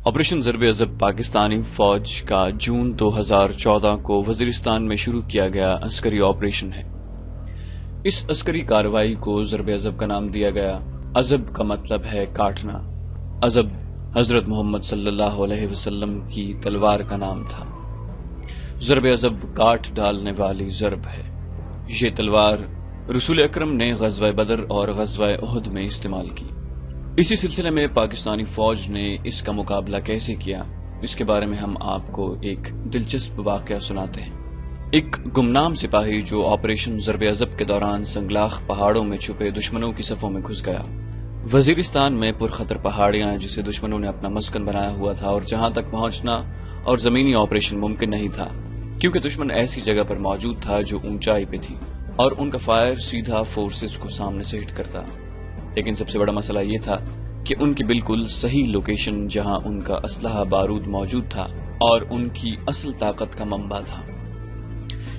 Operation Zarb Azb Pakistani فوج کا جون 2014 کو وزیرستان میں شروع کیا گیا عسکری آپریشن ہے۔ اس عسکری کارروائی کو ضرب عضب کا نام دیا گیا۔ عضب کا مطلب ہے کاٹنا۔ عضب حضرت محمد صلی اللہ علیہ وسلم کی تلوار کا نام تھا۔ ضرب عضب کاٹ ڈالنے والی ضرب ہے۔ یہ تلوار رسول اکرم نے غزوہ بدر اور غزوہ احد میں استعمال کی۔ اسی سلسلے میں پاکستانی فوج نے اس کا مقابلہ کیسے کیا، اس کے بارے میں ہم آپ کو ایک دلچسپ واقعہ سناتے ہیں۔ ایک گمنام سپاہی جو آپریشن ضرب عضب کے دوران سنگلاخ پہاڑوں میں چھپے دشمنوں کی صفوں میں گھس گیا۔ وزیرستان میں پرخطر پہاڑیاں جسے دشمنوں نے اپنا مسکن بنایا ہوا تھا اور جہاں تک پہنچنا اور زمینی آپریشن ممکن نہیں تھا، کیونکہ دشمن ایسی جگہ پر موجود تھا جو اونچائی پہ تھی اور ان کا فائر سیدھا فورسز کو سامنے سے ہٹ کرتا۔ لیکن سب سے بڑا مسئلہ یہ تھا کہ ان کی بالکل صحیح لوکیشن جہاں ان کا اسلحہ بارود موجود تھا اور ان کی اصل طاقت کا منبع تھا۔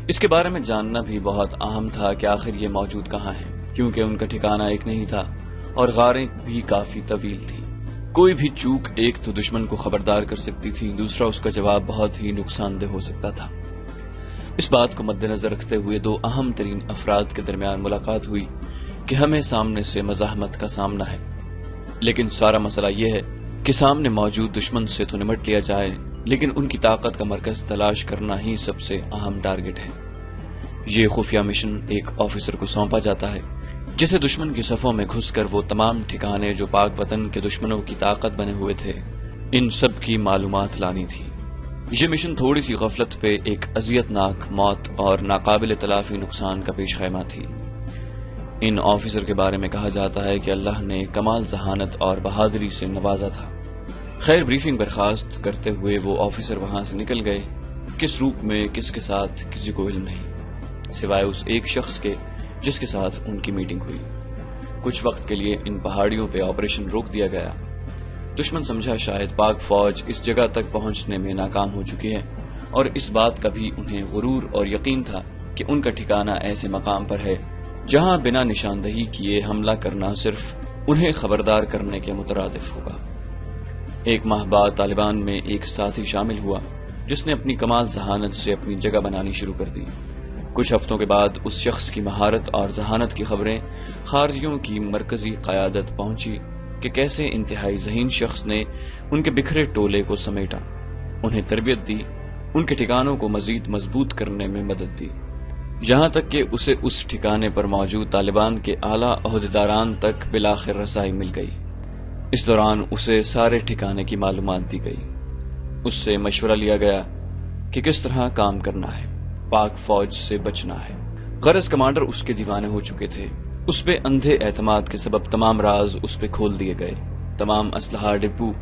اس کے بارے میں جاننا بھی بہت اہم تھا کہ آخر یہ موجود کہاں ہے، کیونکہ ان کا ٹھکانہ ایک نہیں تھا اور غاریں بھی کافی طویل تھی۔ کوئی بھی چوک ایک تو دشمن کو خبردار کر سکتی تھی، دوسرا اس کا جواب بہت ہی نقصان دہ ہو سکتا تھا۔ اس بات کو مد نظر رکھتے ہوئے دو اہم ترین افراد کے درمیان ملاقات ہوئی کہ ہمیں سامنے سے مزاحمت کا سامنا ہے، لیکن سارا مسئلہ یہ ہے کہ سامنے موجود دشمن سے تو نمٹ لیا جائے، لیکن ان کی طاقت کا مرکز تلاش کرنا ہی سب سے اہم ٹارگٹ ہے۔ یہ خفیہ مشن ایک آفیسر کو سونپا جاتا ہے جسے دشمن کی صفوں میں گھس کر وہ تمام ٹھکانے جو پاک وطن کے دشمنوں کی طاقت بنے ہوئے تھے، ان سب کی معلومات لانی تھی۔ یہ مشن تھوڑی سی غفلت پہ ایک اذیت ناک موت اور ناقابل تلافی نقصان کا پیش خیمہ تھی۔ ان آفیسر کے بارے میں کہا جاتا ہے کہ اللہ نے کمال ذہانت اور بہادری سے نوازا تھا۔ خیر بریفنگ برخاست کرتے ہوئے وہ آفیسر وہاں سے نکل گئے، کس روپ میں کس کے ساتھ کسی کو علم نہیں، سوائے اس ایک شخص کے جس کے ساتھ ان کی میٹنگ ہوئی۔ کچھ وقت کے لیے ان پہاڑیوں پہ آپریشن روک دیا گیا۔ دشمن سمجھا شاید پاک فوج اس جگہ تک پہنچنے میں ناکام ہو چکی ہے، اور اس بات کا بھی انہیں غرور اور یقین تھا کہ ان کا ٹھکانہ ایسے مقام پر ہے جہاں بنا نشاندہی کیے حملہ کرنا صرف انہیں خبردار کرنے کے مترادف ہوگا۔ ایک ماہ بعد طالبان میں ایک ساتھی شامل ہوا جس نے اپنی کمال ذہانت سے اپنی جگہ بنانی شروع کر دی۔ کچھ ہفتوں کے بعد اس شخص کی مہارت اور ذہانت کی خبریں خارجیوں کی مرکزی قیادت پہنچی کہ کیسے انتہائی ذہین شخص نے ان کے بکھرے ٹولے کو سمیٹا، انہیں تربیت دی، ان کے ٹھکانوں کو مزید مضبوط کرنے میں مدد دی، یہاں تک کہ اسے اس ٹھکانے پر موجود طالبان کے اعلیٰ عہدیداران تک بالآخر رسائی مل گئی۔ اس دوران اسے سارے ٹھکانے کی معلومات دی گئی۔ اس سے مشورہ لیا گیا کہ کس طرح کام کرنا ہے، پاک فوج سے بچنا ہے۔ غرض کمانڈر اس کے دیوانے ہو چکے تھے۔ اس پہ اندھے اعتماد کے سبب تمام راز اس پہ کھول دیے گئے۔ تمام اسلحہ ڈپو،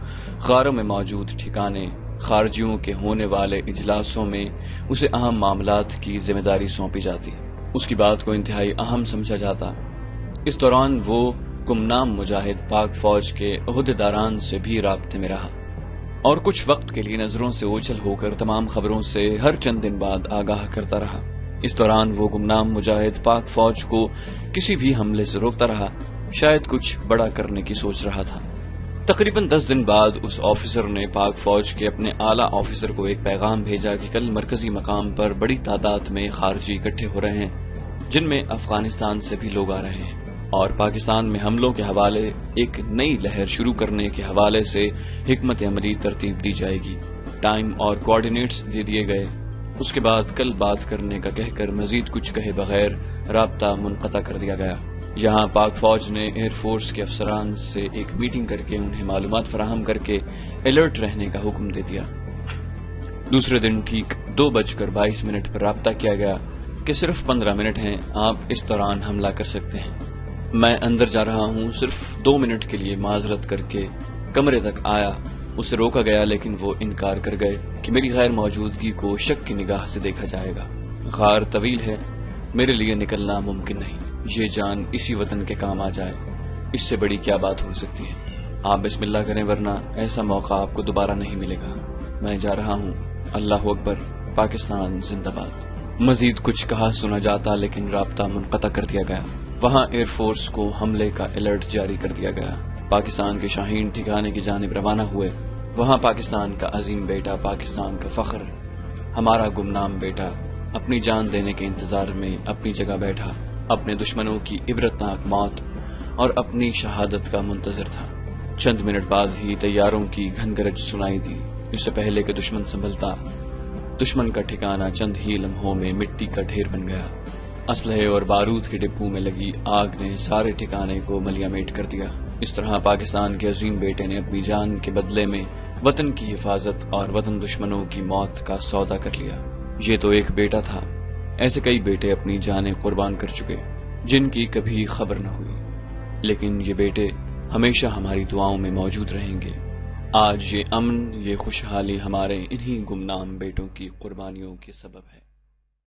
غاروں میں موجود ٹھکانے، خارجیوں کے ہونے والے اجلاسوں میں اسے اہم معاملات کی ذمہ داری سونپی جاتی، اس کی بات کو انتہائی اہم سمجھا جاتا۔ اس دوران وہ گمنام مجاہد پاک فوج کے عہدیداران سے بھی رابطے میں رہا اور کچھ وقت کے لیے نظروں سے اوجھل ہو کر تمام خبروں سے ہر چند دن بعد آگاہ کرتا رہا۔ اس دوران وہ گمنام مجاہد پاک فوج کو کسی بھی حملے سے روکتا رہا، شاید کچھ بڑا کرنے کی سوچ رہا تھا۔ تقریباً 10 دن بعد اس آفیسر نے پاک فوج کے اپنے اعلیٰ آفیسر کو ایک پیغام بھیجا کہ کل مرکزی مقام پر بڑی تعداد میں خارجی اکٹھے ہو رہے ہیں، جن میں افغانستان سے بھی لوگ آ رہے ہیں، اور پاکستان میں حملوں کے حوالے ایک نئی لہر شروع کرنے کے حوالے سے حکمت عملی ترتیب دی جائے گی۔ ٹائم اور کوآرڈینیٹس دے دیے گئے۔ اس کے بعد کل بات کرنے کا کہہ کر مزید کچھ کہے بغیر رابطہ منقطع کر دیا گیا۔ یہاں پاک فوج نے ایئر فورس کے افسران سے ایک میٹنگ کر کے انہیں معلومات فراہم کر کے الرٹ رہنے کا حکم دے دیا۔ دوسرے دن ٹھیک 2:22 پر رابطہ کیا گیا کہ صرف 15 منٹ ہیں، آپ اس دوران حملہ کر سکتے ہیں۔ میں اندر جا رہا ہوں، صرف 2 منٹ کے لیے معذرت کر کے کمرے تک آیا۔ اسے روکا گیا لیکن وہ انکار کر گئے کہ میری غیر موجودگی کو شک کی نگاہ سے دیکھا جائے گا۔ غار طویل ہے، میرے لیے نکلنا ممکن نہیں، یہ جان اسی وطن کے کام آ جائے، اس سے بڑی کیا بات ہو سکتی ہے۔ آپ بسم اللہ کریں ورنہ ایسا موقع آپ کو دوبارہ نہیں ملے گا۔ میں جا رہا ہوں، اللہ اکبر، پاکستان زندہ باد۔ مزید کچھ کہا سنا جاتا لیکن رابطہ منقطع کر دیا گیا۔ وہاں ایئر فورس کو حملے کا الرٹ جاری کر دیا گیا۔ پاکستان کے شاہین ٹھکانے کی جانب روانہ ہوئے۔ وہاں پاکستان کا عظیم بیٹا، پاکستان کا فخر، ہمارا گمنام بیٹا اپنی جان دینے کے انتظار میں اپنی جگہ بیٹھا، اپنے دشمنوں کی عبرتناک موت اور اپنی شہادت کا منتظر تھا۔ چند منٹ بعد ہی طیاروں کی گھن گرج سنائی دی۔ اس سے پہلے کہ دشمن سنبھلتا، دشمن کا ٹھکانہ چند ہی لمحوں میں مٹی کا ڈھیر بن گیا۔ اسلحے اور بارود کے ڈپو میں لگی آگ نے سارے ٹھکانے کو ملیا میٹ کر دیا۔ اس طرح پاکستان کے عظیم بیٹے نے اپنی جان کے بدلے میں وطن کی حفاظت اور وطن دشمنوں کی موت کا سودا کر لیا۔ یہ تو ایک بیٹا تھا، ایسے کئی بیٹے اپنی جانیں قربان کر چکے جن کی کبھی خبر نہ ہوئی، لیکن یہ بیٹے ہمیشہ ہماری دعاؤں میں موجود رہیں گے۔ آج یہ امن، یہ خوشحالی ہمارے انہی گمنام بیٹوں کی قربانیوں کے سبب ہے۔